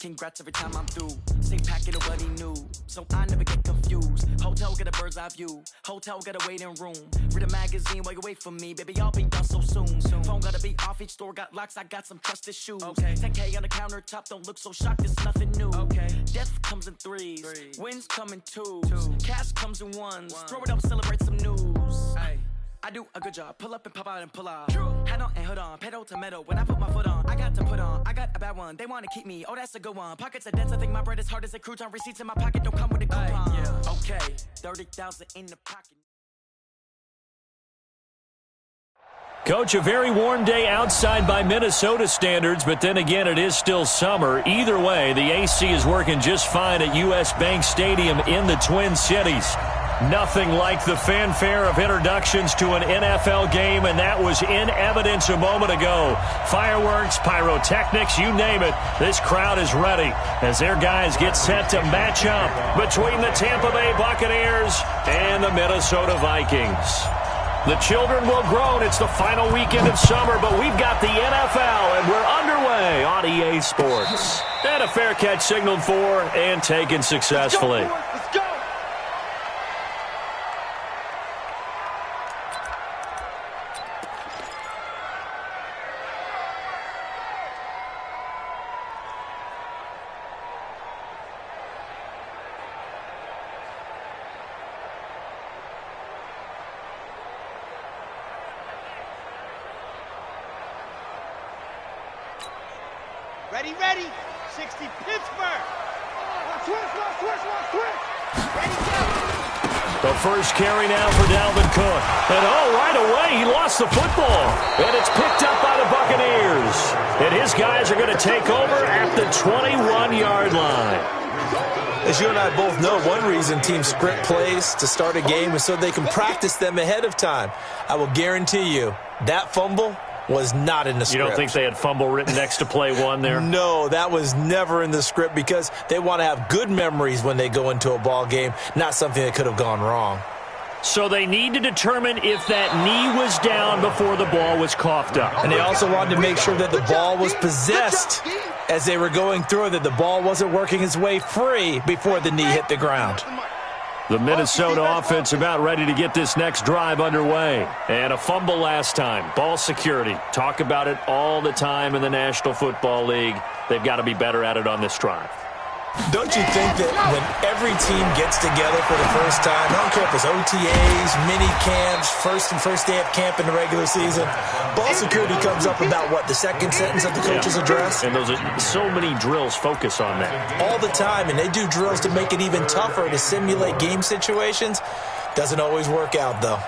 Congrats every time I'm through. Same packet of what he knew, so I never get confused. Hotel got a bird's eye view. Hotel got a waiting room. Read a magazine while you wait for me. Baby, I'll be done so soon. Phone gotta be off, each store got locks. I got some trusted shoes. Okay. 10K on the countertop, don't look so shocked. It's nothing new. Okay. Death comes in threes. Wins come in twos. Cash comes in ones. Throw it up, celebrate some news. Ay. I do a good job, pull up and pop out and pull off. Hat on and hood on, pedal to metal. When I put my foot on, I got to put on. I got a bad one, they wanna keep me. Oh, that's a good one. Pockets are dense, I think my bread is hard as a crouton. Receipts in my pocket don't come with a coupon. Yeah. Okay, 30,000 in the pocket. Coach, a very warm day outside by Minnesota standards, but then again, it is still summer. Either way, the AC is working just fine at U.S. Bank Stadium in the Twin Cities. Nothing like the fanfare of introductions to an NFL game, and that was in evidence a moment ago. Fireworks, pyrotechnics, you name it. This crowd is ready as their guys get set to match up between the Tampa Bay Buccaneers and the Minnesota Vikings. The children will groan. It's the final weekend of summer, but we've got the NFL, and we're underway on EA Sports. And a fair catch signaled for and taken successfully. Let's go! Ready, 60 Pittsburgh. Switch. Ready, go. The first carry now for Dalvin Cook. And right away, he lost the football. And it's picked up by the Buccaneers. And his guys are going to take over at the 21-yard line. As you and I both know, one reason teams script plays to start a game is so they can practice them ahead of time. I will guarantee you that fumble was not in the script. You don't think they had fumble written next to play one there? No, that was never in the script because they want to have good memories when they go into a ball game, not something that could have gone wrong. So they need to determine if that knee was down before the ball was coughed up. And they also wanted to make sure that the ball was possessed as they were going through, that the ball wasn't working its way free before the knee hit the ground. The Minnesota offense about ready to get this next drive underway. And a fumble last time. Ball security. Talk about it all the time in the National Football League. They've got to be better at it on this drive. Don't you think that when every team gets together for the first time, I don't care if it's OTAs, mini camps, first day of camp in the regular season, ball security comes up about, what, the second sentence of the coach's address? And those are so many drills focus on that. All the time, and they do drills to make it even tougher to simulate game situations. Doesn't always work out, though.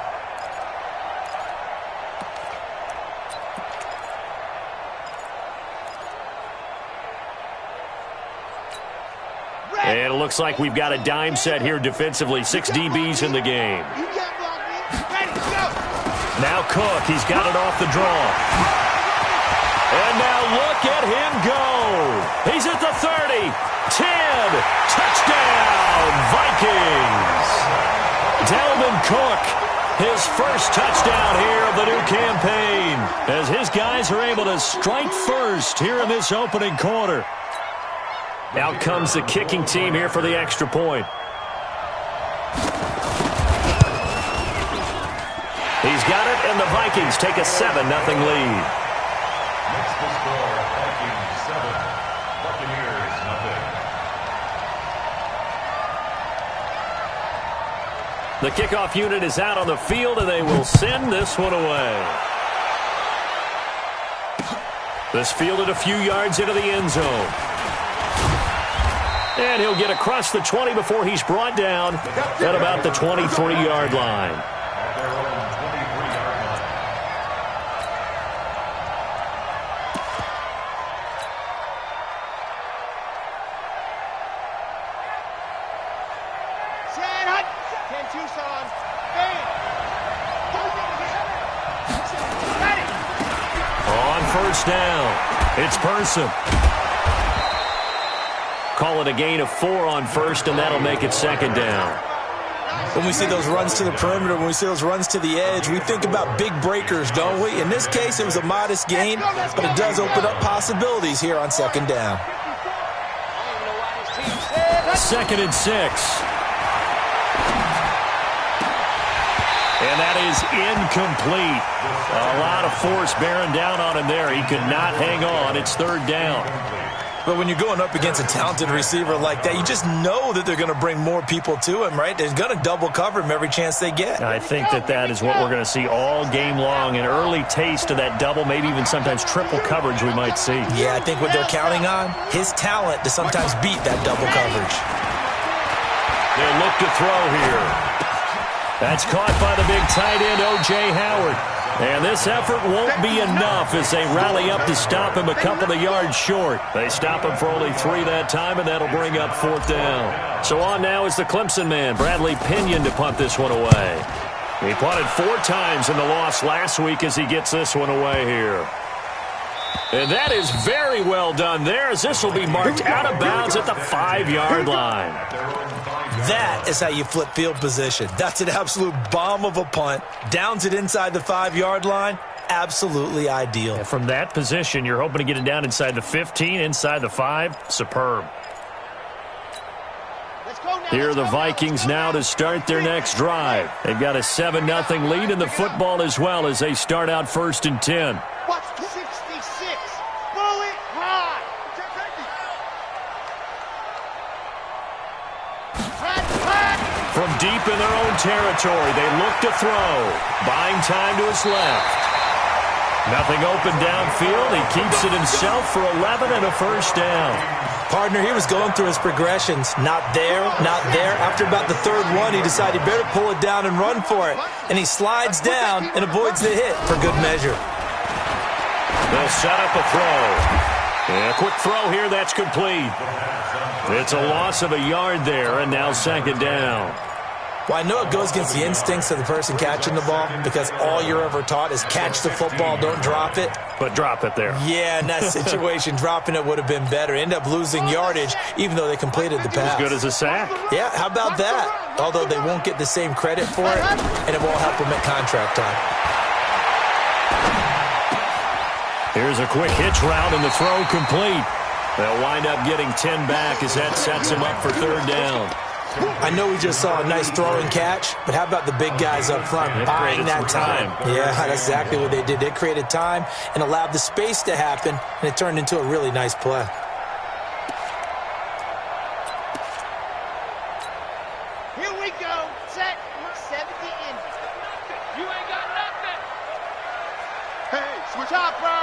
And it looks like we've got a dime set here defensively. 6 DBs in the game. Now Cook, he's got it off the draw. And now look at him go. He's at the 30, 10, touchdown, Vikings. Dalvin Cook, his first touchdown here of the new campaign, as his guys are able to strike first here in this opening quarter. Out comes the kicking team here for the extra point. He's got it, and the Vikings take a 7-0 lead. Next to score, Vikings 7, Buccaneers 0. The kickoff unit is out on the field, and they will send this one away. This fielded a few yards into the end zone. And he'll get across the 20 before he's brought down at about the 23-yard line. On first down, it's Person. Call it a gain of 4 on first, and that'll make it second down. When we see those runs to the perimeter, when we see those runs to the edge, we think about big breakers, don't we? In this case, it was a modest gain, but it does open up possibilities here on second down. 2nd and 6. And that is incomplete. A lot of force bearing down on him there. He could not hang on. It's 3rd down. But when you're going up against a talented receiver like that, you just know that they're going to bring more people to him, right? They're going to double cover him every chance they get. I think that is what we're going to see all game long. An early taste of that double, maybe even sometimes triple coverage we might see. Yeah, I think what they're counting on, his talent to sometimes beat that double coverage. They'll look to throw here. That's caught by the big tight end, O.J. Howard. And this effort won't be enough as they rally up to stop him a couple of yards short. They stop him for only 3 that time, and that'll bring up 4th down. So on now is the Clemson man, Bradley Pinion, to punt this one away. He punted 4 times in the loss last week as he gets this one away here. And that is very well done there as this will be marked out of bounds at the 5-yard line. That is how you flip field position. That's an absolute bomb of a punt. Downs it inside the 5-yard line. Absolutely ideal. And from that position, you're hoping to get it down inside the 15, inside the 5. Superb. Here are the Vikings now to start their next drive. They've got a 7-0 lead in the football as well as they start out 1st and 10. Watch 66. Bullet high. From deep in their own territory, they look to throw. Buying time to his left. Nothing open downfield. He keeps it himself for 11 and a 1st down. Partner, he was going through his progressions. Not there, not there. After about the 3rd one, he decided he better pull it down and run for it. And he slides down and avoids the hit for good measure. They'll set up a throw. And a quick throw here, that's complete. It's a loss of a yard there, and now 2nd down. Well, I know it goes against the instincts of the person catching the ball because all you're ever taught is catch the football, don't drop it. But drop it there. Yeah, in that situation, dropping it would have been better. End up losing yardage, even though they completed the pass. As good as a sack. Yeah, how about that? Although they won't get the same credit for it, and it won't help them at contract time. Here's a quick hitch route, and the throw complete. They'll wind up getting 10 back as that sets them up for 3rd down. I know we just saw a nice throw and catch, but how about the big guys up front buying that time? Yeah, that's exactly what they did. They created time and allowed the space to happen, and it turned into a really nice play. Here we go. Set. 70 in. You ain't got nothing. Hey, switch. Topper.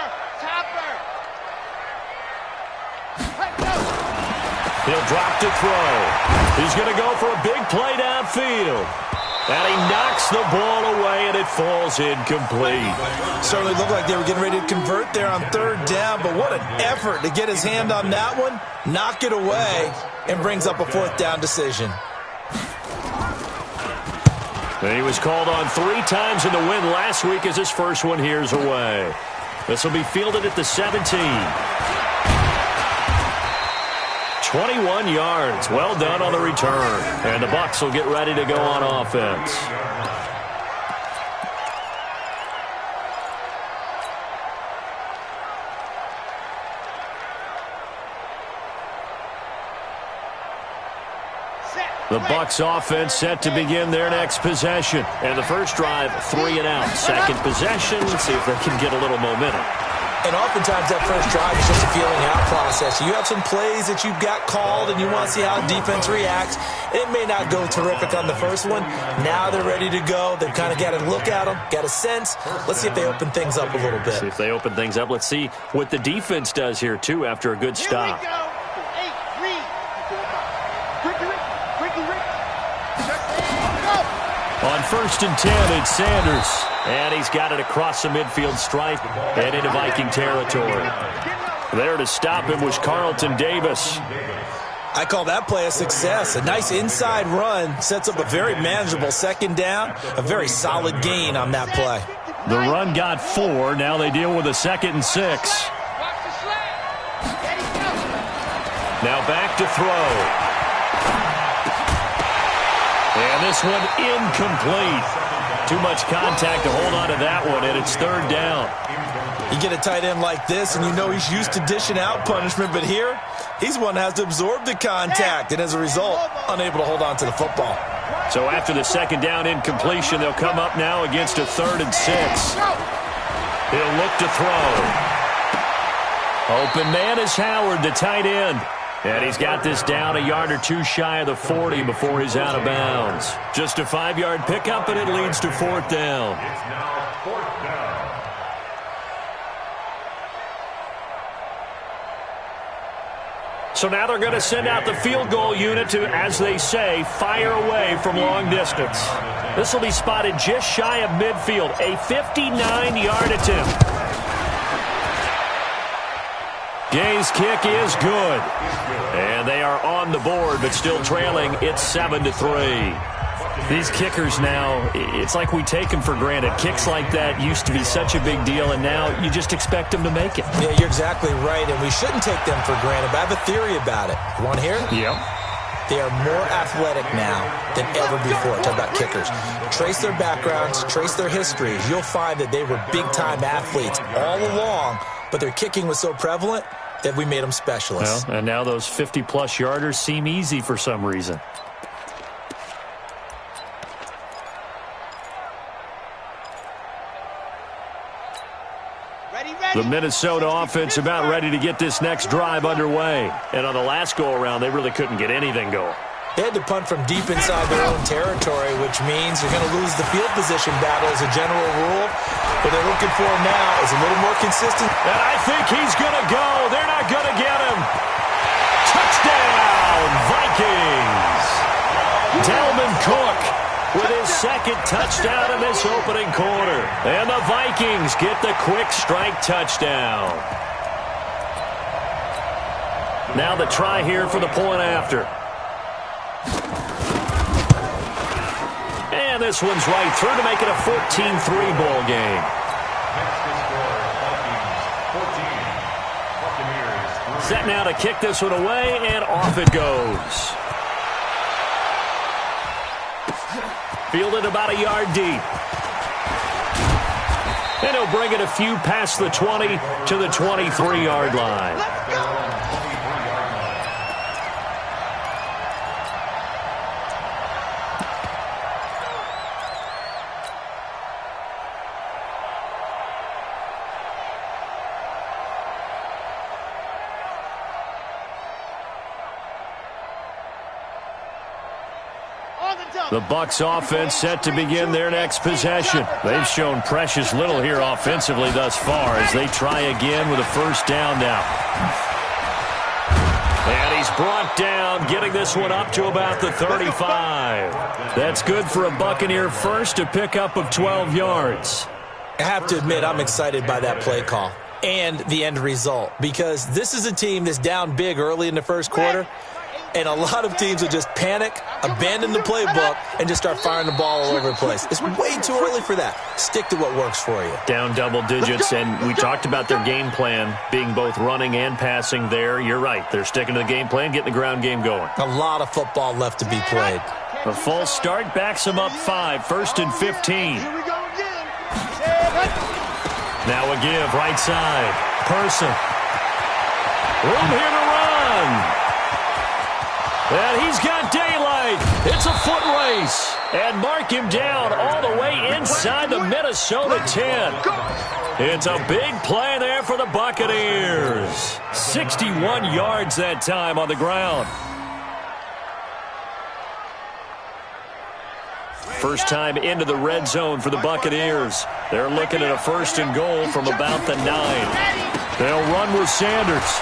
Hey, go. He'll drop to throw. He's going to go for a big play downfield. And he knocks the ball away, and it falls incomplete. Certainly looked like they were getting ready to convert there on 3rd down, but what an effort to get his hand on that one, knock it away, and brings up a 4th down decision. And he was called on 3 times in the win last week as his first one here's away. This will be fielded at the 17. 21 yards. Well done on the return. And the Bucs will get ready to go on offense. The Bucs offense set to begin their next possession. And the first drive, 3 and out. Second possession, let's see if they can get a little momentum. And oftentimes that first drive is just a feeling out process. You have some plays that you've got called and you want to see how defense reacts. It may not go terrific on the first one. Now they're ready to go. They've kind of got to look at them, got a sense. Let's see if they open things up a little bit. See if they open things up. Let's see what the defense does here, too, after a good stop. Here we go. 8, read. On 1st and 10, it's Sanders. And he's got it across the midfield stripe and into Viking territory. There to stop him was Carlton Davis. I call that play a success. A nice inside run sets up a very manageable 2nd down. A very solid gain on that play. The run got 4. Now they deal with a 2nd and 6. Now back to throw. And this one incomplete. Too much contact to hold on to that one, and it's 3rd down. You get a tight end like this, and you know he's used to dishing out punishment, but here, He's one that has to absorb the contact, and as a result, unable to hold on to the football. So after the second down incompletion, they'll come up now against a 3rd and 6. He'll look to throw. Open man is Howard, the tight end. And he's got this down a yard or two shy of the 40 before he's out of bounds. Just a 5-yard pickup, and it leads to 4th down. It's now 4th down. So now they're going to send out the field goal unit to, as they say, fire away from long distance. This will be spotted just shy of midfield, a 59-yard attempt. Gay's kick is good. And they are on the board, but still trailing. It's 7-3. These kickers now, it's like we take them for granted. Kicks like that used to be such a big deal, and now you just expect them to make it. Yeah, you're exactly right, and we shouldn't take them for granted. But I have a theory about it. You want to hear it? Yep. They are more athletic now than ever before. Talk about kickers. Trace their backgrounds, trace their histories. You'll find that they were big-time athletes all along, but their kicking was so prevalent that we made them specialists. Well, and now those 50-plus yarders seem easy for some reason. The Minnesota offense about ready to get this next drive underway. And on the last go-around, they really couldn't get anything going. They had to punt from deep inside their own territory, which means you're going to lose the field position battle as a general rule. What they're looking for now is a little more consistent. And I think he's going to go. They're not going to get him. Touchdown, Vikings. Dalvin Cook with his second touchdown in this opening quarter. And the Vikings get the quick strike touchdown. Now the try here for the point after. And this one's right through to make it a 14-3 ball game. Next to score, Vikings 14. Buccaneers 3. Set now to kick this one away, and off it goes. Fielded about a yard deep. And he'll bring it a few past the 20 to the 23-yard line. Let's go! The Bucs offense set to begin their next possession. They've shown precious little here offensively thus far as they try again with a first down now. And he's brought down, getting this one up to about the 35. That's good for a Buccaneer first, a pickup of 12 yards. I have to admit, I'm excited by that play call and the end result, because this is a team that's down big early in the first quarter, and a lot of teams will just panic, abandon the playbook, and just start firing the ball all over the place. It's way too early for that. Stick to what works for you. Down double digits, and we talked about their game plan being both running and passing there. You're right. They're sticking to the game plan, getting the ground game going. A lot of football left to be played. A false start backs them up 5, 1st and 15. Here we go again. Now a give, right side. Person. Room here to run. And he's got daylight. It's a foot race. And mark him down all the way inside the Minnesota 10. It's a big play there for the Buccaneers. 61 yards that time on the ground. First time into the red zone for the Buccaneers. They're looking at a 1st and goal from about the 9. They'll run with Sanders.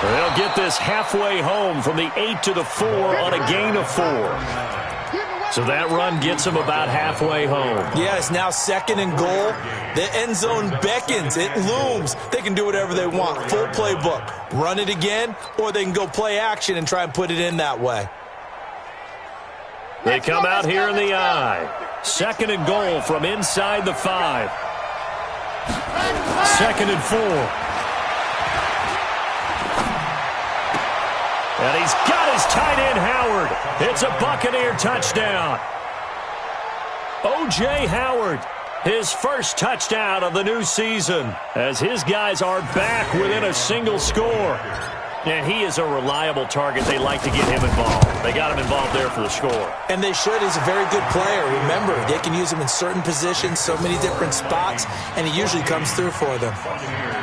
They'll get this halfway home from the 8 to the 4 on a gain of 4. So that run gets them about halfway home. Yeah, it's now 2nd and goal. The end zone beckons. It looms. They can do whatever they want. Full playbook. Run it again, or they can go play action and try and put it in that way. They come out here in the I. 2nd and goal from inside the 5. 2nd and 4. And he's got his tight end, Howard. It's a Buccaneer touchdown. O.J. Howard, his first touchdown of the new season, as his guys are back within a single score. And he is a reliable target. They like to get him involved. They got him involved there for the score. And they should. He's a very good player. Remember, they can use him in certain positions, so many different spots, and he usually comes through for them.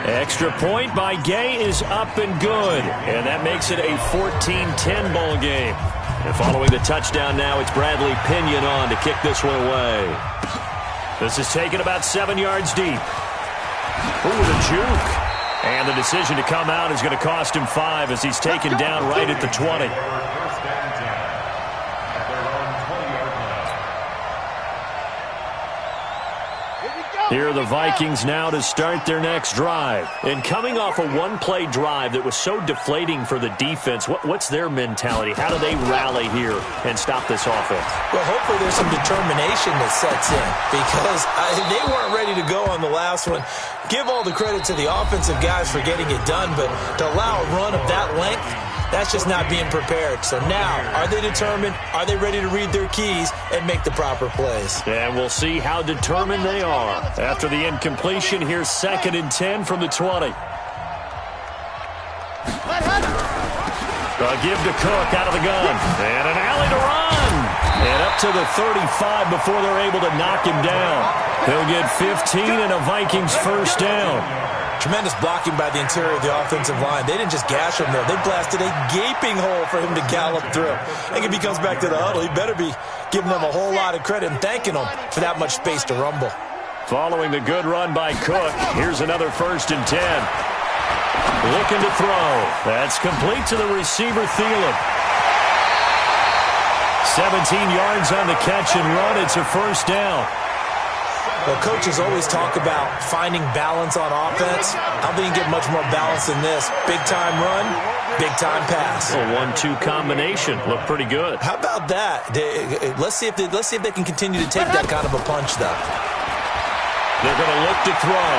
Extra point by Gay is up and good. And that makes it a 14-10 ball game. And following the touchdown now, it's Bradley Pinion on to kick this one away. This is taken about 7 yards deep. Ooh, the juke. And the decision to come out is going to cost him 5 as he's taken down right at the 20. Here are the Vikings now to start their next drive. And coming off a one-play drive that was so deflating for the defense, what's their mentality? How do they rally here and stop this offense? Well, hopefully there's some determination that sets in because they weren't ready to go on the last one. Give all the credit to the offensive guys for getting it done, but to allow a run of that length, that's just not being prepared. So now, are they determined? Are they ready to read their keys and make the proper plays? And we'll see how determined they are. After the incompletion, here's 2nd and 10 from the 20. A give to Cook out of the gun. And an alley to run. And up to the 35 before they're able to knock him down. He'll get 15 and a Vikings first down. Tremendous blocking by the interior of the offensive line. They didn't just gash him, though. They blasted a gaping hole for him to gallop through. I think if he comes back to the huddle, he better be giving them a whole lot of credit and thanking them for that much space to rumble. Following the good run by Cook, here's another 1st and 10. Looking to throw. That's complete to the receiver, Thielen. 17 yards on the catch and run. It's a first down. Well, coaches always talk about finding balance on offense. I don't think you get much more balance than this. Big-time run, big-time pass. A 1-2 combination. Looked pretty good. How about that? Let's see if they can continue to take that kind of a punch, though. They're going to look to throw.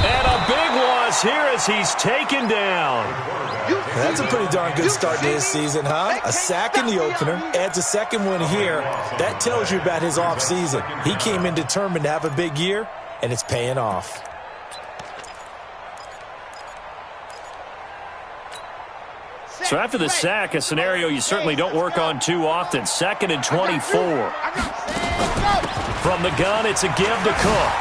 And a big loss here as he's taken down. That's a pretty darn good start to his season, huh? A sack in the opener, adds a second one here. That tells you about his offseason. He came in determined to have a big year, and it's paying off. So after the sack, a scenario you certainly don't work on too often. 2nd and 24. From the gun, it's a give to Cook.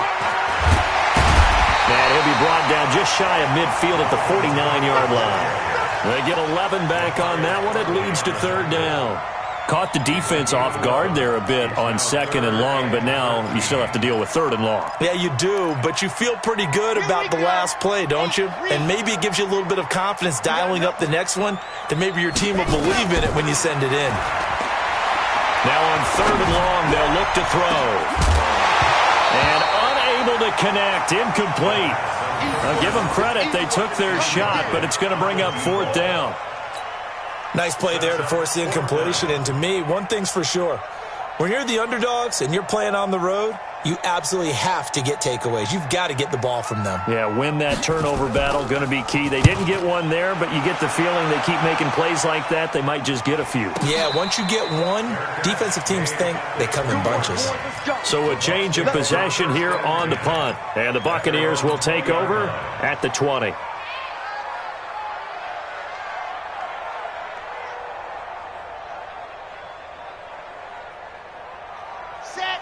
And he'll be brought down just shy of midfield at the 49-yard line. They get 11 back on that one. It leads to 3rd down. Caught the defense off guard there a bit on 2nd and long, but now you still have to deal with 3rd and long. Yeah, you do, but you feel pretty good about the last play, don't you? And maybe it gives you a little bit of confidence dialing up the next one, that maybe your team will believe in it when you send it in. Now on 3rd and long, they'll look to throw. And unable to connect, incomplete. I'll give them credit. They took their shot, but it's going to bring up 4th down. Nice play there to force the incompletion. And to me, one thing's for sure. When you're the underdogs and you're playing on the road, you absolutely have to get takeaways. You've got to get the ball from them. Yeah, win that turnover battle, going to be key. They didn't get one there, but you get the feeling they keep making plays like that, they might just get a few. Yeah, once you get one, defensive teams think they come in bunches. So a change of possession here on the punt. And the Buccaneers will take over at the 20.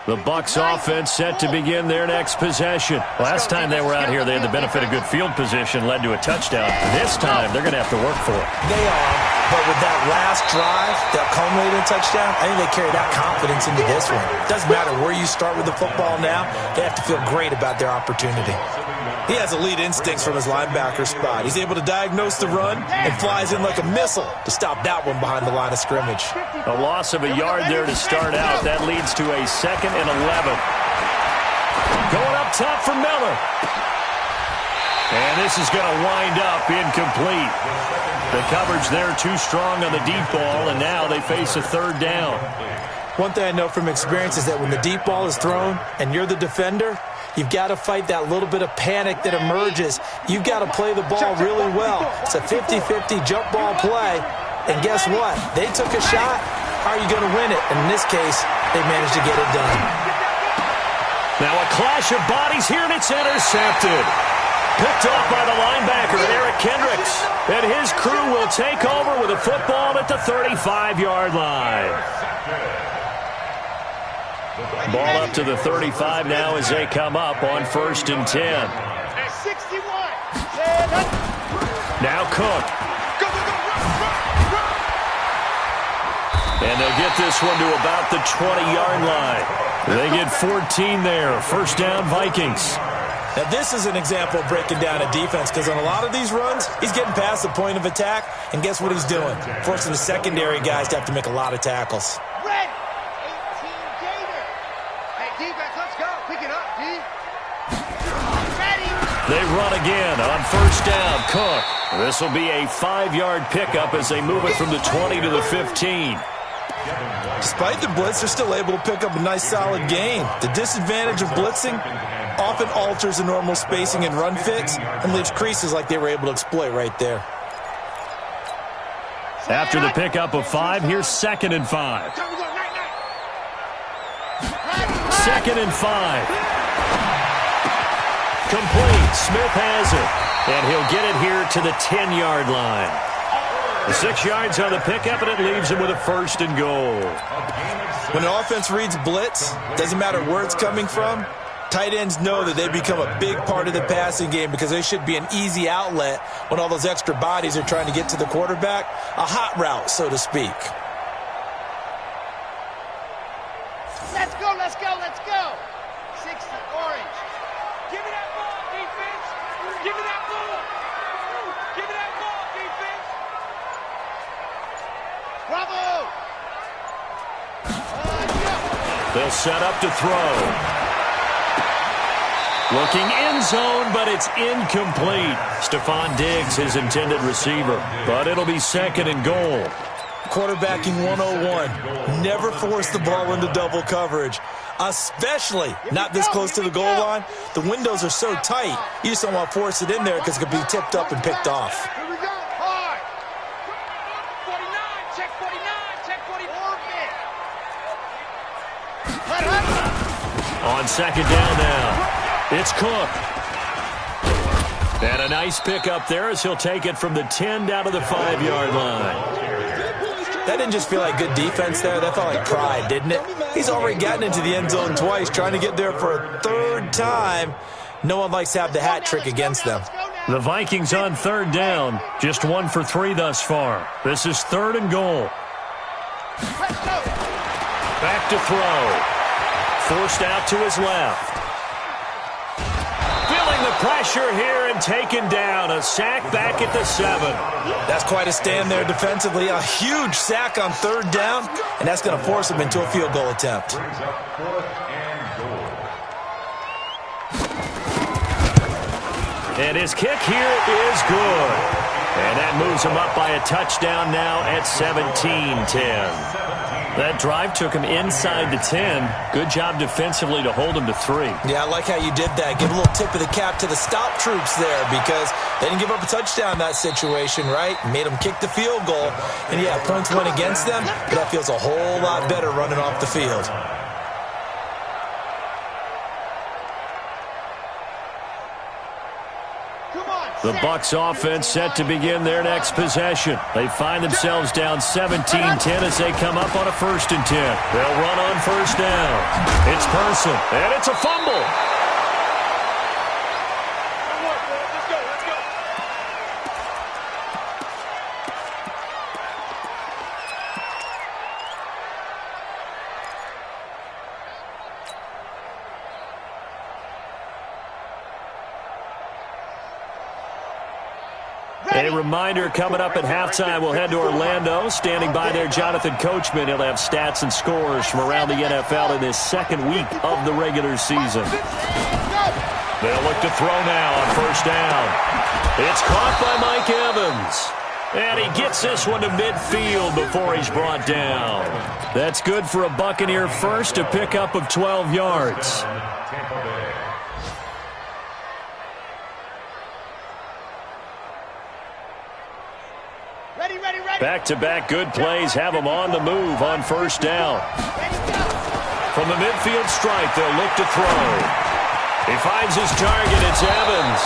The Bucs offense set to begin their next possession. Last time they were out here, they had the benefit of good field position, led to a touchdown. This time, they're going to have to work for it. They are, but with that last drive that culminated in a touchdown, I think they carry that confidence into this one. It doesn't matter where you start with the football now, they have to feel great about their opportunity. He has elite instincts from his linebacker spot. He's able to diagnose the run and flies in like a missile to stop that one behind the line of scrimmage. A loss of a yard there to start out. That leads to a 2nd and 11. Going up top for Miller. And this is going to wind up incomplete. The coverage there too strong on the deep ball, and now they face a 3rd down. One thing I know from experience is that when the deep ball is thrown and you're the defender, you've got to fight that little bit of panic that emerges. You've got to play the ball really well. It's a 50-50 jump ball play. And guess what? They took a shot. How are you going to win it? And in this case, they managed to get it done. Now a clash of bodies here, and it's intercepted. Picked off by the linebacker, Eric Kendricks. And his crew will take over with a football at the 35-yard line. Ball up to the 35 now as they come up on 1st and 10. 61. Now Cook. And they'll get this one to about the 20-yard line. They get 14 there. First down, Vikings. Now, this is an example of breaking down a defense because on a lot of these runs, he's getting past the point of attack, and guess what he's doing? Forcing the secondary guys to have to make a lot of tackles. Ready. 18 Gator. Hey, defense, let's go. Pick it up, D. Ready. They run again on 1st down. Cook. This will be a 5-yard pickup as they move it from the 20 to the 15. Despite the blitz, they're still able to pick up a nice solid gain. The disadvantage of blitzing often alters the normal spacing and run fits and leaves creases like they were able to exploit right there. After the pickup of 5, here's 2nd and 5. 2nd and 5. Complete. Smith has it. And he'll get it here to the 10-yard line. The 6 yards on the pickup, and it leaves him with a 1st and goal. When an offense reads blitz, doesn't matter where it's coming from, tight ends know that they become a big part of the passing game because they should be an easy outlet when all those extra bodies are trying to get to the quarterback. A hot route, so to speak. Let's go, let's go, let's go. 60, orange. Give me that ball, defense. Give me that ball. Give me that ball, defense. Bravo. They'll set up to throw. Looking end zone, but it's incomplete. Stephon Diggs, his intended receiver. But it'll be 2nd and goal. Quarterbacking 101. Never force the ball into double coverage, especially not this close to the goal line. The windows are so tight, you just don't want to force it in there because it could be tipped up and picked off. Here we go. Hard. 49. Check 49. Check 44. On 2nd down now. It's Cook. And a nice pickup there as he'll take it from the 10 down to the 5-yard line. That didn't just feel like good defense there. That felt like pride, didn't it? He's already gotten into the end zone twice, trying to get there for a 3rd time. No one likes to have the hat trick against them. The Vikings on 3rd down. Just 1 for 3 thus far. This is 3rd and goal. Back to throw. Forced out to his left. Feeling the pressure here and taken down. A sack back at the 7. That's quite a stand there defensively. A huge sack on 3rd down, and that's going to force him into a field goal attempt. And his kick here is good. And that moves him up by a touchdown now at 17-10. That drive took him inside the 10. Good job defensively to hold him to 3. Yeah, I like how you did that. Give a little tip of the cap to the stop troops there because they didn't give up a touchdown in that situation, right? Made them kick the field goal. And, yeah, points went against them, but that feels a whole lot better running off the field. The Bucs offense set to begin their next possession. They find themselves down 17-10 as they come up on a 1st and 10. They'll run on 1st down. It's Person, and it's a fumble. A reminder coming up at halftime, we'll head to Orlando. Standing by there, Jonathan Coachman. He'll have stats and scores from around the NFL in this 2nd week of the regular season. They'll look to throw now on 1st down. It's caught by Mike Evans. And he gets this one to midfield before he's brought down. That's good for a Buccaneer first, a pickup of 12 yards. Back-to-back good plays have him on the move on 1st down. From the midfield stripe, they'll look to throw. He finds his target. It's Evans.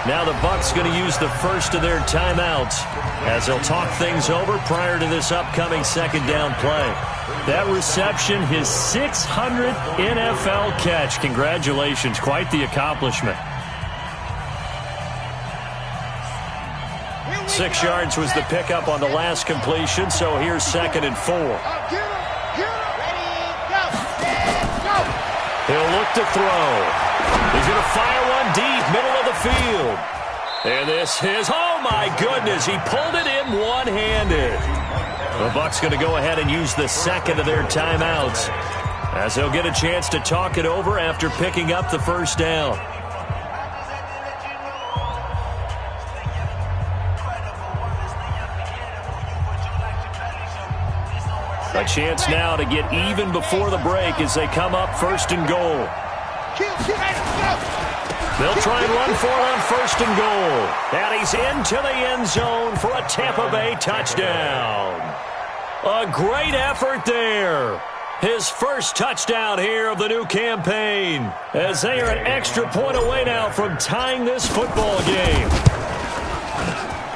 Now the Bucs going to use the first of their timeouts as they'll talk things over prior to this upcoming second down play. That reception, his 600th NFL catch. Congratulations. Quite the accomplishment. 6 yards was the pickup on the last completion, so here's 2nd and 4. He'll look to throw. He's going to fire one deep, middle of the field. And this is, oh my goodness, he pulled it in one-handed. The Bucs going to go ahead and use the second of their timeouts as they'll get a chance to talk it over after picking up the first down. A chance now to get even before the break as they come up 1st and goal. They'll try and run for it on 1st and goal. And he's into the end zone for a Tampa Bay touchdown. A great effort there. His first touchdown here of the new campaign as they are an extra point away now from tying this football game.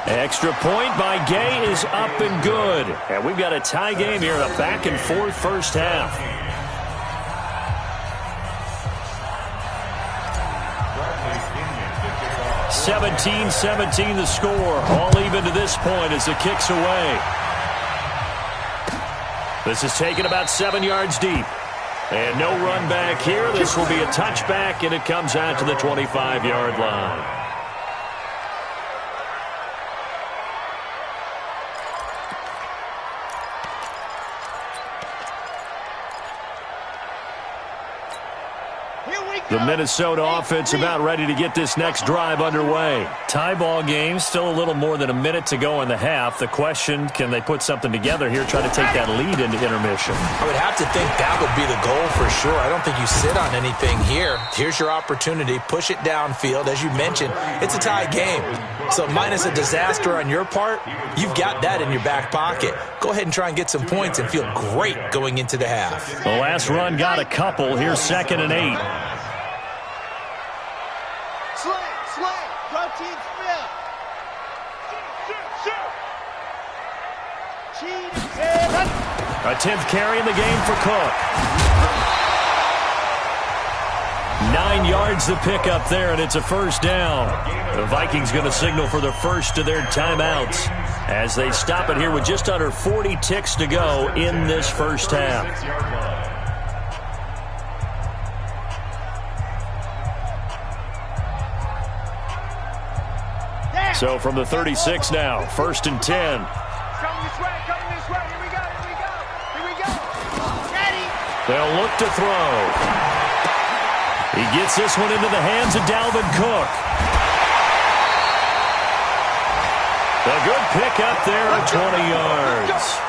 Extra point by Gay is up and good. And we've got a tie game here in a back-and-forth first half. 17-17 the score. All even to this point as the kick's away. This is taken about 7 yards deep. And no run back here. This will be a touchback, and it comes out to the 25-yard line. The Minnesota offense about ready to get this next drive underway. Tie ball game, still a little more than a minute to go in the half. The question, can they put something together here, try to take that lead into intermission? I would have to think that would be the goal for sure. I don't think you sit on anything here. Here's your opportunity. Push it downfield. As you mentioned, it's a tie game. So minus a disaster on your part, you've got that in your back pocket. Go ahead and try and get some points and feel great going into the half. The last run got a couple. Here's 2nd and 8. A 10th carry in the game for Cook. 9 yards to pick up there, and it's a first down. The Vikings going to signal for the first of their timeouts as they stop it here with just under 40 ticks to go in this first half. So from the 36 now, 1st and 10. They'll look to throw. He gets this one into the hands of Dalvin Cook. A good pick up there at 20 yards.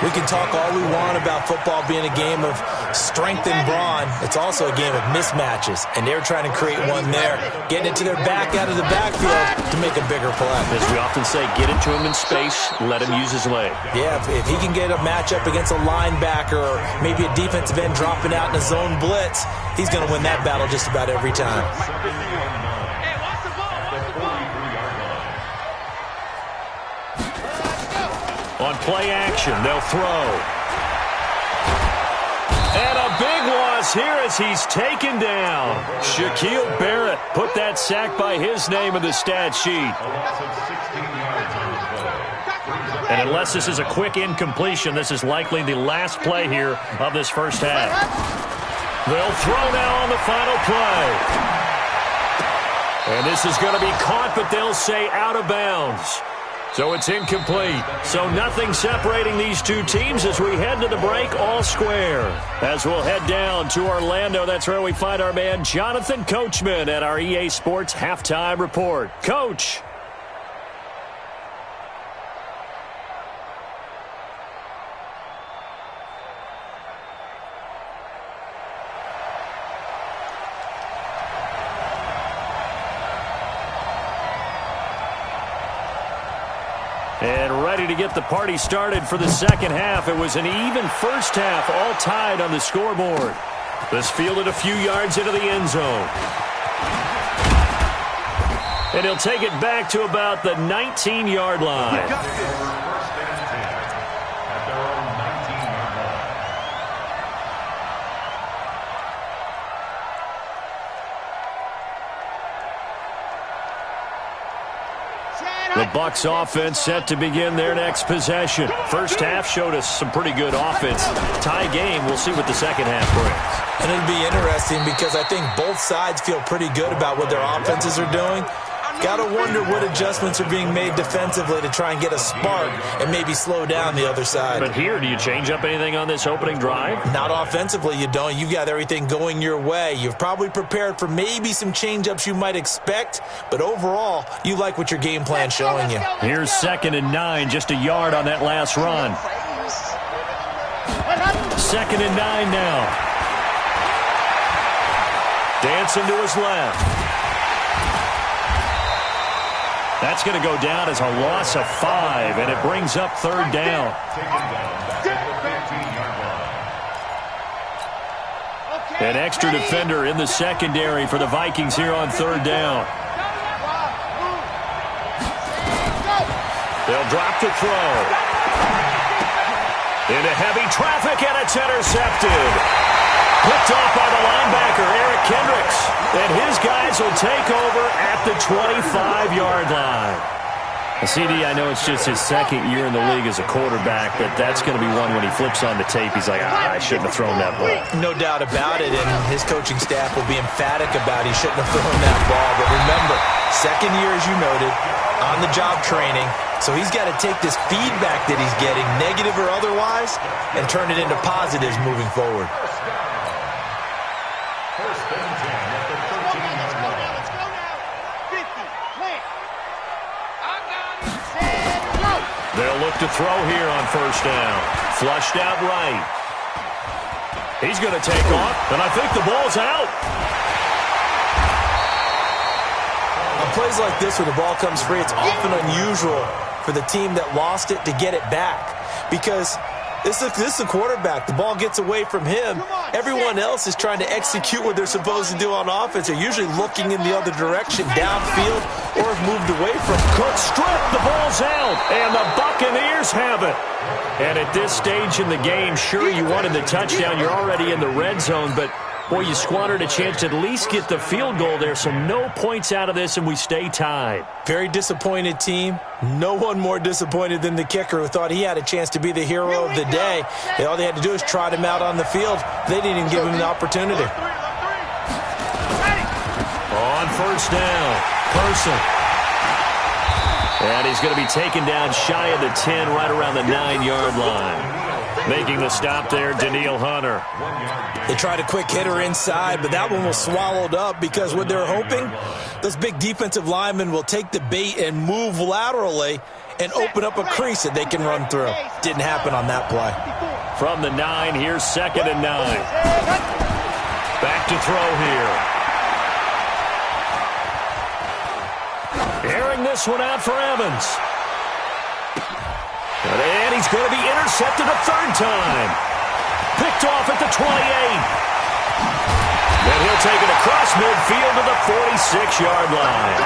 We can talk all we want about football being a game of strength and brawn. It's also a game of mismatches, and they're trying to create one there, getting it to their back out of the backfield to make a bigger play. As we often say, get it to him in space, let him use his leg. Yeah, if he can get a matchup against a linebacker or maybe a defensive end dropping out in a zone blitz, he's going to win that battle just about every time. On play action, they'll throw. And a big loss here as he's taken down. Shaquille Barrett put that sack by his name in the stat sheet. And unless this is a quick incompletion, this is likely the last play here of this first half. They'll throw now on the final play. And this is going to be caught, but they'll say out of bounds. So it's incomplete. So nothing separating these two teams as we head to the break, all square. As we'll head down to Orlando, that's where we find our man Jonathan Coachman at our EA Sports Halftime Report. Coach. And ready to get the party started for the second half. It was an even first half, all tied on the scoreboard. This fielded a few yards into the end zone. And he'll take it back to about the 19-yard line. First and 10 at their own 19-yard line. The Bucs offense set to begin their next possession. First half showed us some pretty good offense. Tie game, we'll see what the second half brings. And it'll be interesting because I think both sides feel pretty good about what their offenses are doing. Got to wonder what adjustments are being made defensively to try and get a spark and maybe slow down the other side. But here, do you change up anything on this opening drive? Not offensively, you don't. You got everything going your way. You've probably prepared for maybe some change-ups you might expect, but overall, you like what your game plan's showing you. Here's 2nd and 9, just a yard on that last run. 2nd and 9 now. Dancing to his left. That's going to go down as a loss of 5, and it brings up 3rd down. An extra defender in the secondary for the Vikings here on 3rd down. They'll drop the throw. Into heavy traffic, and it's intercepted. Picked off by the linebacker, Eric Kendricks. And his guys will take over at the 25-yard line. CD, I know it's just his 2nd year in the league as a quarterback, but that's going to be one when he flips on the tape, he's like, I shouldn't have thrown that ball. No doubt about it, and his coaching staff will be emphatic about he shouldn't have thrown that ball. But remember, 2nd year, as you noted, on-the-job training, so he's got to take this feedback that he's getting, negative or otherwise, and turn it into positives moving forward. First and 10 at the 13-yard line. Let's go now. 50, plant. I got it. They'll look to throw here on 1st down. Flushed out right. He's going to take off, and I think the ball's out. On plays like this where the ball comes free, it's often unusual for the team that lost it to get it back because this is a quarterback. The ball gets away from him. Everyone else is trying to execute what they're supposed to do on offense. They're usually looking in the other direction, downfield, or have moved away from Cook strip, the ball's out, and the Buccaneers have it. And at this stage in the game, sure, you wanted the touchdown. You're already in the red zone, but boy, you squandered a chance to at least get the field goal there, so no points out of this, and we stay tied. Very disappointed team. No one more disappointed than the kicker who thought he had a chance to be the hero of the day. All they had to do is trot him out on the field. They didn't even give him the opportunity. On 1st down, Person. And he's going to be taken down shy of the 10, right around the 9-yard line. Making the stop there, Danielle Hunter. They tried a quick hitter inside, but that one was swallowed up because what they're hoping, those big defensive linemen will take the bait and move laterally and open up a crease that they can run through. Didn't happen on that play. From the 9, here's 2nd and 9. Back to throw here. Airing this one out for Evans. And he's going to be intercepted a 3rd time. Picked off at the 28. And he'll take it across midfield to the 46-yard line.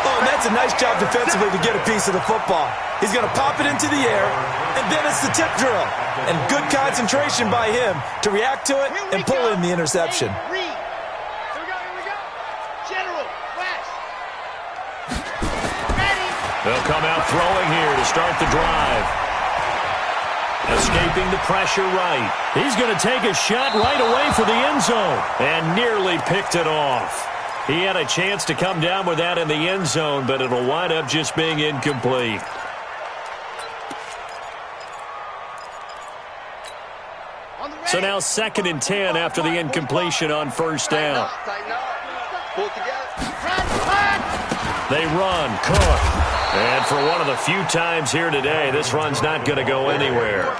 Oh, and that's a nice job defensively to get a piece of the football. He's going to pop it into the air, and then it's the tip drill. And good concentration by him to react to it and pull in the interception. Here we go. General, West. Ready. They'll come out throwing here to start the drive. Escaping the pressure right. He's going to take a shot right away for the end zone. And nearly picked it off. He had a chance to come down with that in the end zone, but it'll wind up just being incomplete. So now 2nd and 10 after the incompletion on 1st down. They run, Cook. And for one of the few times here today, this run's not going to go anywhere.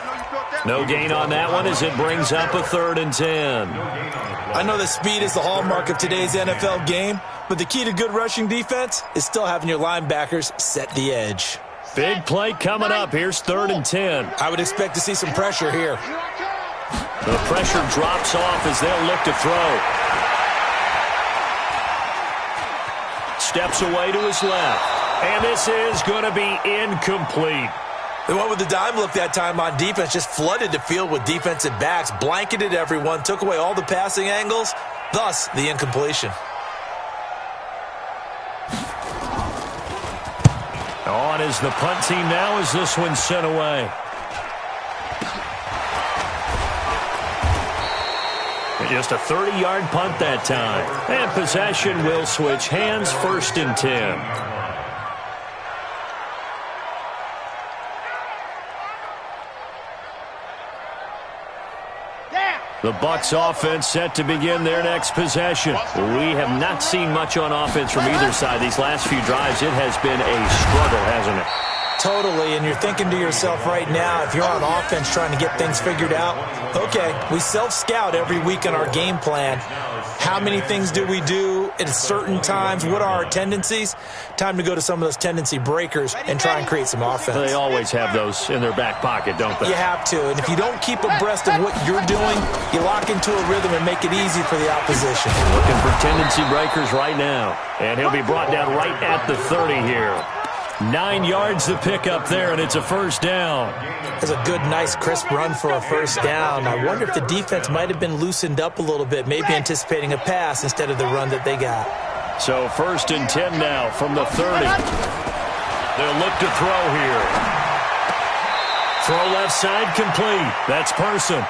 No gain on that one as it brings up a 3rd and 10. I know that speed is the hallmark of today's NFL game, but the key to good rushing defense is still having your linebackers set the edge. Big play coming up. Here's 3rd and 10. I would expect to see some pressure here. The pressure drops off as they'll look to throw. steps away to his left. And this is going to be incomplete. They went with the dime look that time on defense, just flooded the field with defensive backs, blanketed everyone, took away all the passing angles, thus the incompletion. On is the punt team now as this one's sent away. Just a 30-yard punt that time. And possession will switch hands, 1st and 10. The Bucs offense set to begin their next possession. We have not seen much on offense from either side these last few drives. It has been a struggle, hasn't it? Totally, and you're thinking to yourself right now, if you're on offense trying to get things figured out, okay, we self-scout every week on our game plan. How many things do we do at certain times? What are our tendencies? Time to go to some of those tendency breakers and try and create some offense. They always have those in their back pocket, don't they? You have to, and if you don't keep abreast of what you're doing, you lock into a rhythm and make it easy for the opposition. Looking for tendency breakers right now, and he'll be brought down right at the 30 here. 9 yards to pick up there, and it's a 1st down. That's a good, nice, crisp run for a 1st down. I wonder if the defense might have been loosened up a little bit, maybe anticipating a pass instead of the run that they got. So 1st and 10 now from the 30. They'll look to throw here. Throw left side complete. That's Person.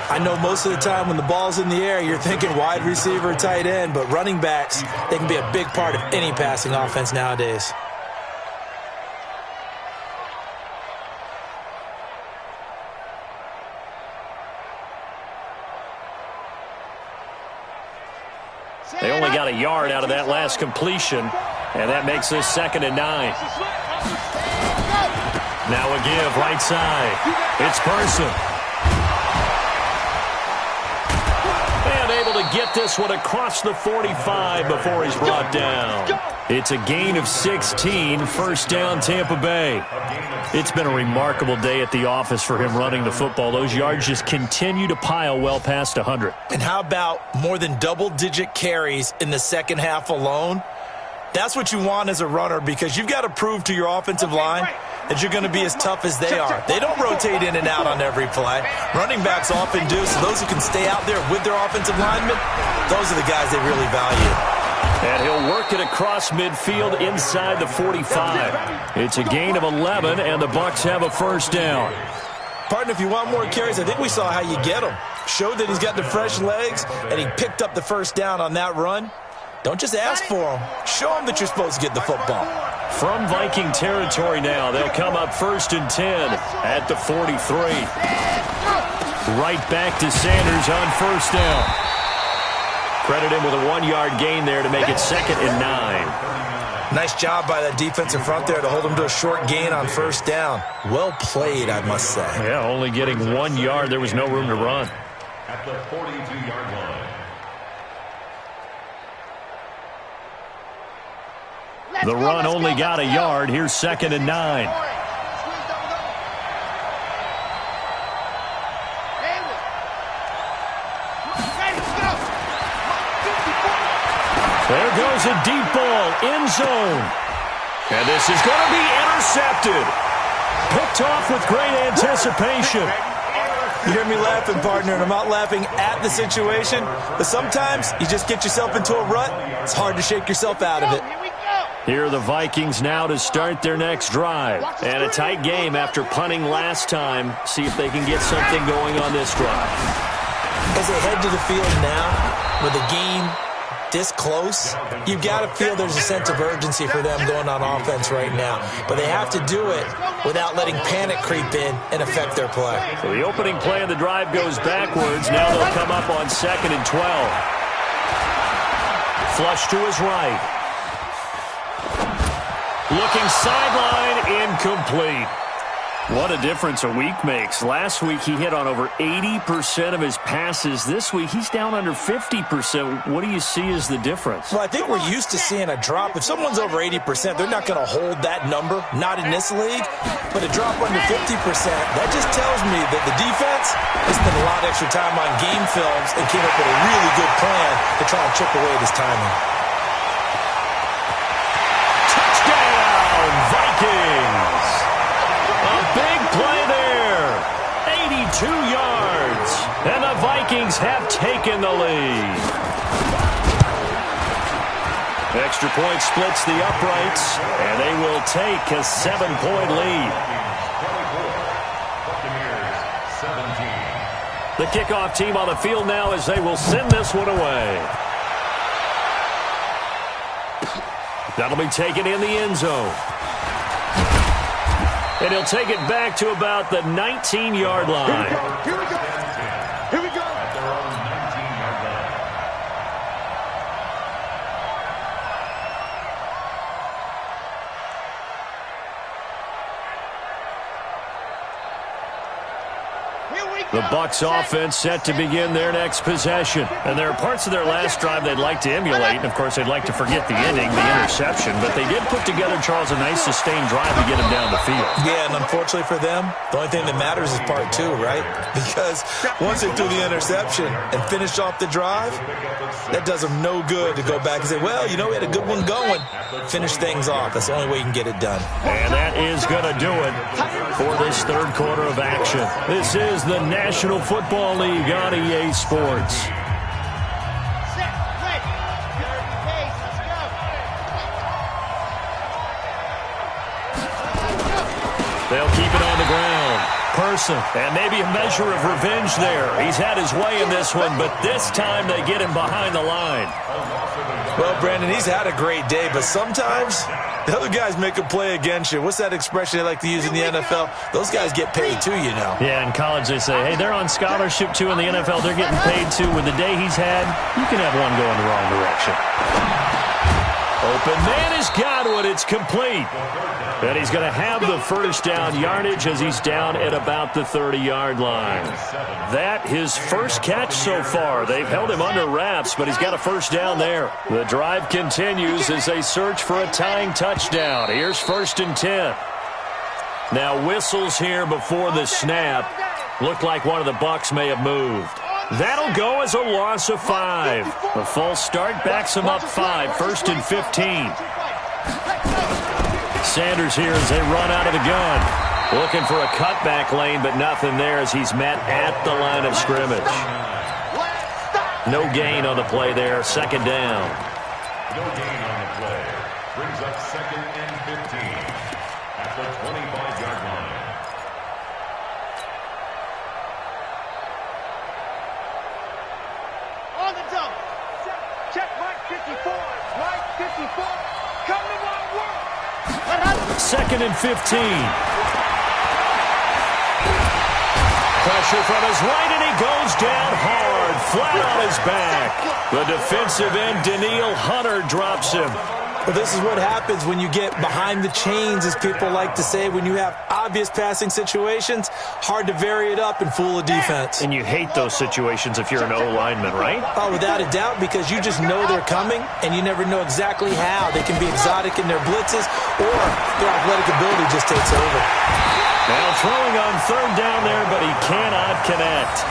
I know most of the time when the ball's in the air, you're thinking wide receiver, tight end, but running backs, they can be a big part of any passing offense nowadays. They only got a yard out of that last completion, and that makes this 2nd and 9. Now a give right side. It's Person. And able to get this one across the 45 before he's brought down. It's a gain of 16, 1st down Tampa Bay. It's been a remarkable day at the office for him running the football. Those yards just continue to pile well past 100. And how about more than double-digit carries in the second half alone? That's what you want as a runner, because you've got to prove to your offensive line that you're going to be as tough as they are. They don't rotate in and out on every play. Running backs often do, so those who can stay out there with their offensive linemen, those are the guys they really value. And he'll work it across midfield inside the 45. It's a gain of 11, and the Bucs have a 1st down. Partner, if you want more carries, I think we saw how you get them. Showed that he's got the fresh legs, and he picked up the 1st down on that run. Don't just ask for them. Show them that you're supposed to get the football. From Viking territory now, they'll come up 1st and 10 at the 43. Right back to Sanders on 1st down. Credit him with a 1-yard gain there to make it 2nd and 9. Nice job by that defensive front there to hold him to a short gain on 1st down. Well played, I must say. Yeah, only getting 1 yard. There was no room to run. At the 42-yard line. The run only got a yard. Here's 2nd and 9. There goes a deep ball, end zone. And this is going to be intercepted. Picked off with great anticipation. You hear me laughing, partner, and I'm not laughing at the situation, but sometimes you just get yourself into a rut. It's hard to shake yourself out of it. Here are the Vikings now to start their next drive. And a tight game after punting last time. See if they can get something going on this drive. As they head to the field now, with the game this close, you've got to feel there's a sense of urgency for them going on offense right now. But they have to do it without letting panic creep in and affect their play. So the opening play of the drive goes backwards. Now they'll come up on 2nd and 12. Flush to his right. Looking sideline, incomplete. What a difference a week makes. Last week he hit on over 80% of his passes. This week he's down under 50%. What do you see as the difference? Well, I think we're used to seeing a drop. If someone's over 80%, they're not going to hold that number, not in this league. But a drop under 50%, that just tells me that the defense has spent a lot of extra time on game films and came up with a really good plan to try and chip away at his timing. 2 yards. And the Vikings have taken the lead. Extra point splits the uprights, and they will take a 7-point lead. The kickoff team on the field now as they will send this one away. That'll be taken in the end zone. And he'll take it back to about the 19-yard line. Here we go. Here we go. At their own 19-yard line. The Bucs offense set to begin their next possession. And there are parts of their last drive they'd like to emulate. And, of course, they'd like to forget the ending, the interception. But they did put together, Charles, a nice sustained drive to get him down the field. Yeah, and unfortunately for them, the only thing that matters is part 2, right? Because once they threw the interception and finished off the drive, that does them no good to go back and say, well, you know, we had a good one going. Finish things off. That's the only way you can get it done. And that is going to do it for this third quarter of action. This is the National Football League on EA Sports. Set, play. Pace, let's go. They'll keep it on the ground. Person, and maybe a measure of revenge there. He's had his way in this one, but this time they get him behind the line. Well, Brandon, he's had a great day, but sometimes the other guys make a play against you. What's that expression they like to use in the NFL? Those guys get paid too, you know. Yeah, in college they say, hey, they're on scholarship too. In the NFL, they're getting paid too. With the day he's had, you can have one going the wrong direction. Open man has got one. It's complete. And he's going to have the first down yardage as he's down at about the 30-yard line. That his first catch so far. They've held him under wraps, but he's got a first down there. The drive continues as they search for a tying touchdown. Here's 1st and 10. Now whistles here before the snap. Looked like one of the Bucs may have moved. That'll go as a loss of 5. The false start backs him up 5. 1st and 15. Sanders here as they run out of the gun. Looking for a cutback lane, but nothing there as he's met at the line of scrimmage. No gain on the play there. 2nd down. No gain on the play. Brings up 2nd and 15 at the 25-yard line. On the jump. Check Mike 54. Mike 54. Come to my world. 2nd and 15. Pressure from his right, and he goes down hard, flat on his back. The defensive end, Danielle Hunter, drops him. Well, this is what happens when you get behind the chains, as people like to say. When you have obvious passing situations, hard to vary it up and fool a defense. And you hate those situations if you're an O-lineman, right? Oh, without a doubt, because you just know they're coming, and you never know exactly how. They can be exotic in their blitzes, or their athletic ability just takes over. Now throwing on 3rd down there, but he cannot connect.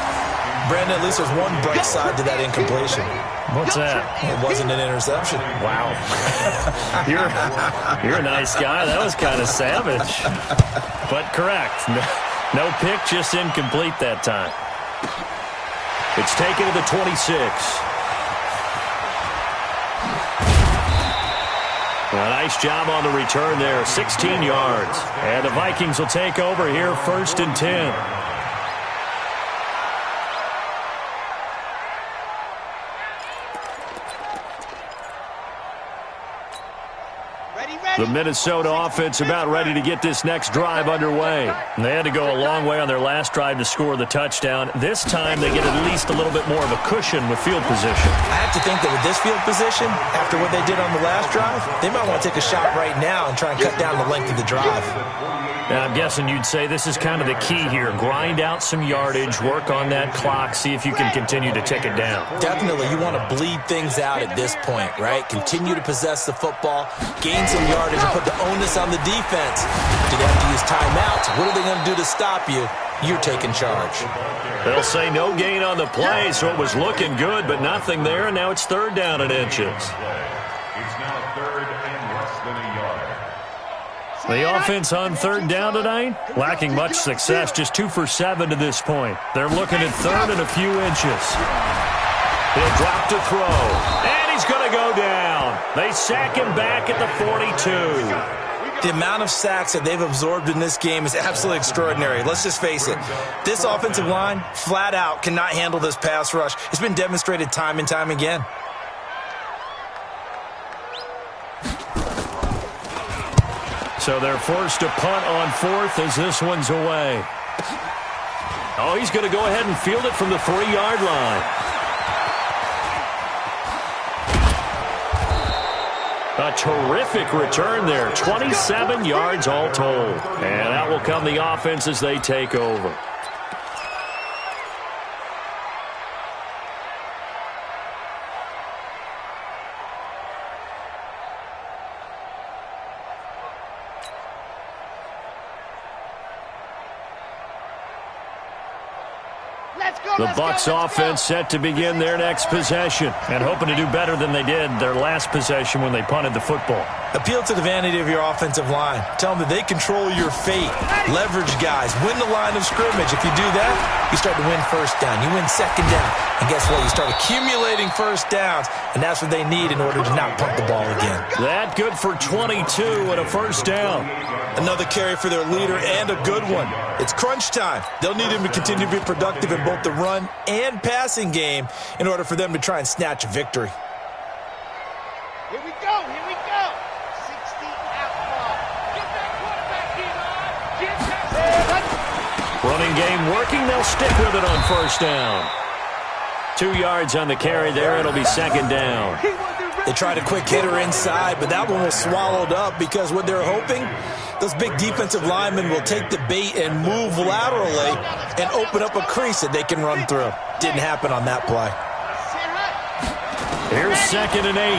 Brandon, at least there's one bright side to that incompletion. What's that? It wasn't an interception. Wow. You're a nice guy. That was kind of savage. But correct. No pick, just incomplete that time. It's taken to the 26. A nice job on the return there. 16 yards. And the Vikings will take over here 1st and 10. The Minnesota offense about ready to get this next drive underway. And they had to go a long way on their last drive to score the touchdown. This time they get at least a little bit more of a cushion with field position. I have to think that with this field position, after what they did on the last drive, they might want to take a shot right now and try and cut down the length of the drive. And I'm guessing you'd say this is kind of the key here. Grind out some yardage, work on that clock, see if you can continue to tick it down. Definitely. You want to bleed things out at this point, right? Continue to possess the football, gain some yardage, and put the onus on the defense. Do they have to use timeouts? What are they going to do to stop you? You're taking charge. They'll say no gain on the play, so it was looking good, but nothing there, and now it's 3rd down and inches. It's now 3rd and less than a yard. The offense on third down tonight, lacking much success, just 2 for 7 to this point. They're looking at third and a few inches. He'll drop to throw, and he's going to go down. They sack him back at the 42. The amount of sacks that they've absorbed in this game is absolutely extraordinary. Let's just face it. This offensive line, flat out, cannot handle this pass rush. It's been demonstrated time and time again. So they're forced to punt on fourth as this one's away. Oh, he's going to go ahead and field it from the 3-yard line. A terrific return there. 27 yards all told. And out will come the offense as they take over. The Bucs offense set to begin their next possession and hoping to do better than they did their last possession when they punted the football. Appeal to the vanity of your offensive line. Tell them that they control your fate. Leverage guys. Win the line of scrimmage. If you do that, you start to win first down. You win second down. And guess what? You start accumulating first downs, and that's what they need in order to not punt the ball again. That good for 22 and a first down. Another carry for their leader and a good one. It's crunch time. They'll need him to continue to be productive in both the run and passing game in order for them to try and snatch a victory. Here we go, here we go. 60 out ball. Get that quarterback, D-line. Get that. Running game working. They'll stick with it on first down. 2 yards on the carry there. It'll be second down. They tried a quick hitter inside, but that one was swallowed up because what they're hoping, those big defensive linemen will take the bait and move laterally and open up a crease that they can run through. Didn't happen on that play. Here's 2nd and 8.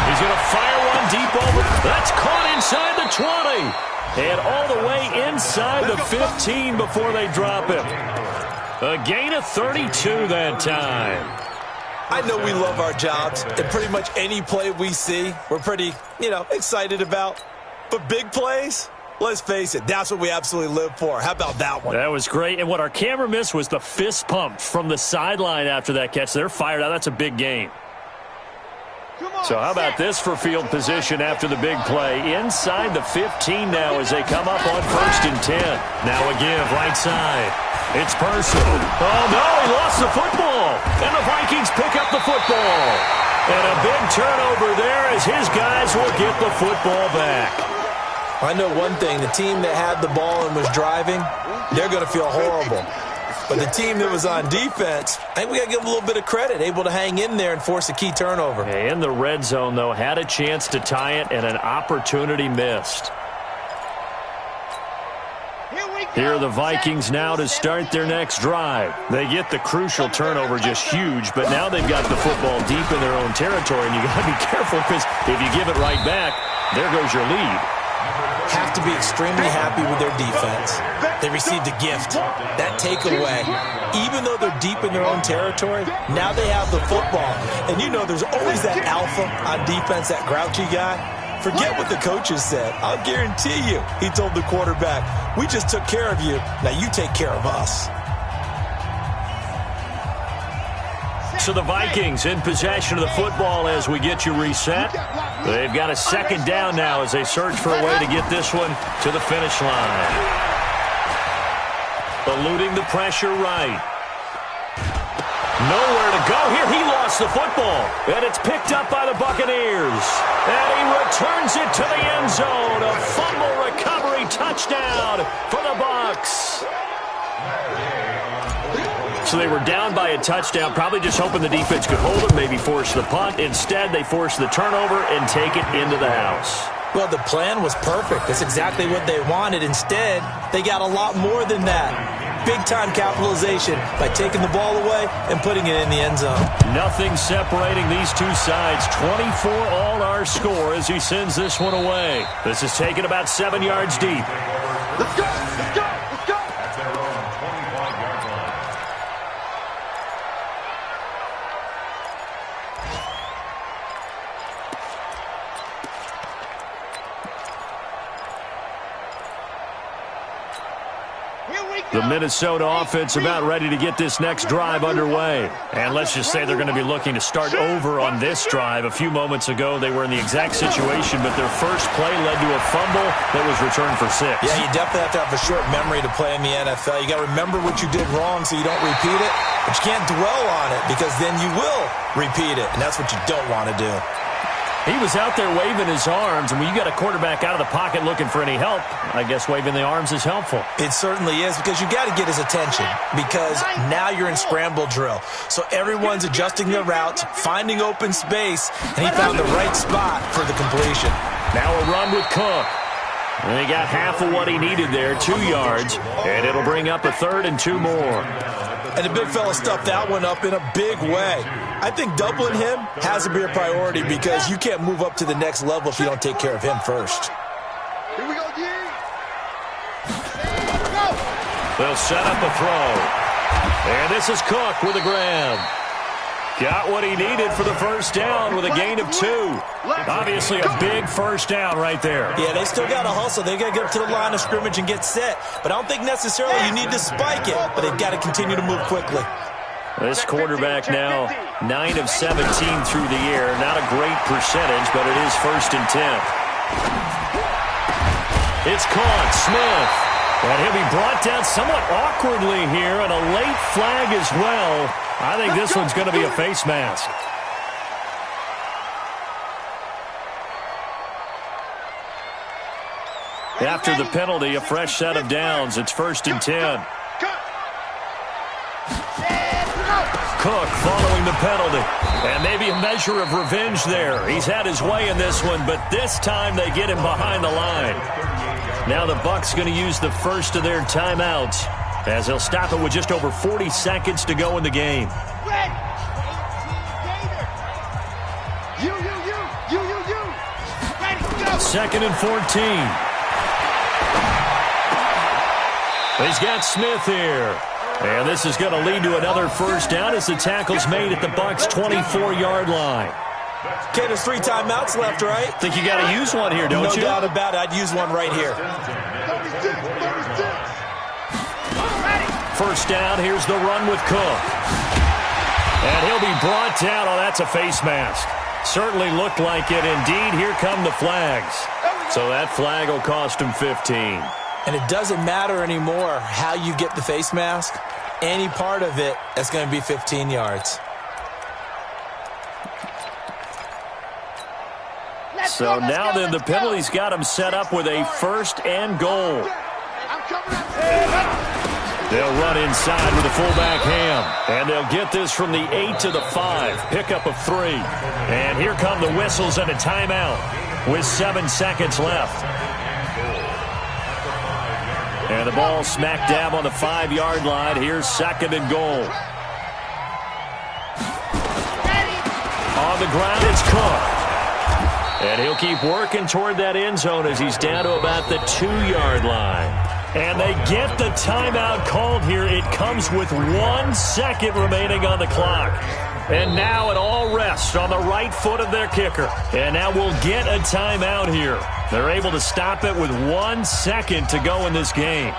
He's going to fire one deep over. That's caught inside the 20. And all the way inside the 15 before they drop him. A gain of 32 that time. I know we love our jobs, and pretty much any play we see, we're pretty, excited about. But big plays, let's face it, that's what we absolutely live for. How about that one? That was great. And what our camera missed was the fist pump from the sideline after that catch. They're fired out. That's a big gain. So how about this for field position after the big play? Inside the 15 now as they come up on 1st and 10. Now a give right side. It's Person. Oh, no, he lost the football. And the Vikings pick up the football. And a big turnover there as his guys will get the football back. I know one thing. The team that had the ball and was driving, they're going to feel horrible. But the team that was on defense, I think we got to give them a little bit of credit, able to hang in there and force a key turnover. In the red zone, though, had a chance to tie it and an opportunity missed. Here are the Vikings now to start their next drive. They get the crucial turnover, just huge, but now they've got the football deep in their own territory, and you got to be careful because if you give it right back, there goes your lead. Have to be extremely happy with their defense. They received a gift. That takeaway, even though they're deep in their own territory, now they have the football. And there's always that alpha on defense, that grouchy guy. Forget what the coaches said. I'll guarantee you, he told the quarterback, we just took care of you. Now you take care of us. So the Vikings in possession of the football as we get you reset. They've got a second down now as they search for a way to get this one to the finish line. Eluding the pressure right. Nowhere to go here. He lost the football. And it's picked up by the Buccaneers. And he returns it to the end zone. A fumble recovery touchdown for the Bucs. So they were down by a touchdown, probably just hoping the defense could hold them, maybe force the punt. Instead, they forced the turnover and take it into the house. Well, the plan was perfect. That's exactly what they wanted. Instead, they got a lot more than that. Big-time capitalization by taking the ball away and putting it in the end zone. Nothing separating these two sides. 24 all our score as he sends this one away. This is taken about 7 yards deep. Let's go! Let's go! Let's go! At their own 25-yard line. The Minnesota offense about ready to get this next drive underway. And let's just say they're going to be looking to start over on this drive. A few moments ago, they were in the exact situation, but their first play led to a fumble that was returned for 6. Yeah, you definitely have to have a short memory to play in the NFL. You got to remember what you did wrong so you don't repeat it, but you can't dwell on it because then you will repeat it, and that's what you don't want to do. He was out there waving his arms, and when you got a quarterback out of the pocket looking for any help, I guess waving the arms is helpful. It certainly is, because you got to get his attention, because now you're in scramble drill. So everyone's adjusting their routes, finding open space, and he found the right spot for the completion. Now a run with Cook. And he got half of what he needed there, 2 yards, and it'll bring up a 3rd and 2 more. And the big fella stuffed that one up in a big way. I think doubling him has to be a priority because you can't move up to the next level if you don't take care of him first. Here we go, D. They'll set up a throw. And this is Cook with a grab. Got what he needed for the first down with a gain of 2. Obviously a big first down right there. Yeah, they still got to hustle. They got to get up to the line of scrimmage and get set. But I don't think necessarily you need to spike it, but they've got to continue to move quickly. This quarterback now 9 of 17 through the air. Not a great percentage, but it is 1st and 10. It's caught. Smith. And he'll be brought down somewhat awkwardly here, and a late flag as well. I think this one's going to be a face mask. After the penalty, a fresh set of downs. It's 1st and 10. Cook following the penalty. And maybe a measure of revenge there. He's had his way in this one, but this time they get him behind the line. Now the Bucs going to use the first of their timeouts as they'll stop it with just over 40 seconds to go in the game. Second and 14. He's got Smith here. And this is going to lead to another first down as the tackle's made at the Bucs' 24-yard line. Okay, there's 3 timeouts left, right? Think you got to use one here, don't you? No doubt about it. I'd use one right here. First down, here's the run with Cook. And he'll be brought down. Oh, that's a face mask. Certainly looked like it. Indeed, here come the flags. So that flag will cost him 15. And it doesn't matter anymore how you get the face mask. Any part of it, that's going to be 15 yards. So now then, the penalty's got him set up with a 1st and goal. They'll run inside with a fullback ham. And they'll get this from the 8 to the 5. Pickup of 3. And here come the whistles and a timeout with 7 seconds left. And the ball smack dab on the 5-yard line. Here's 2nd and goal. On the ground, it's Cook. And he'll keep working toward that end zone as he's down to about the 2-yard line. And they get the timeout called here. It comes with 1 second remaining on the clock. And now it all rests on the right foot of their kicker. And now we'll get a timeout here. They're able to stop it with 1 second to go in this game.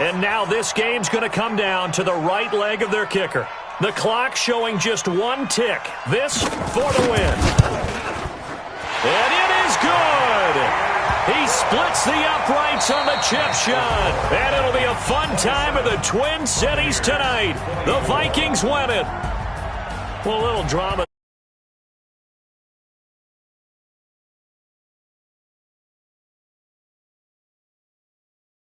And now this game's going to come down to the right leg of their kicker. The clock showing just 1 tick. This for the win. And it is good. He splits the uprights on the chip shot. And it'll be a fun time in the Twin Cities tonight. The Vikings win it. Well, a little drama.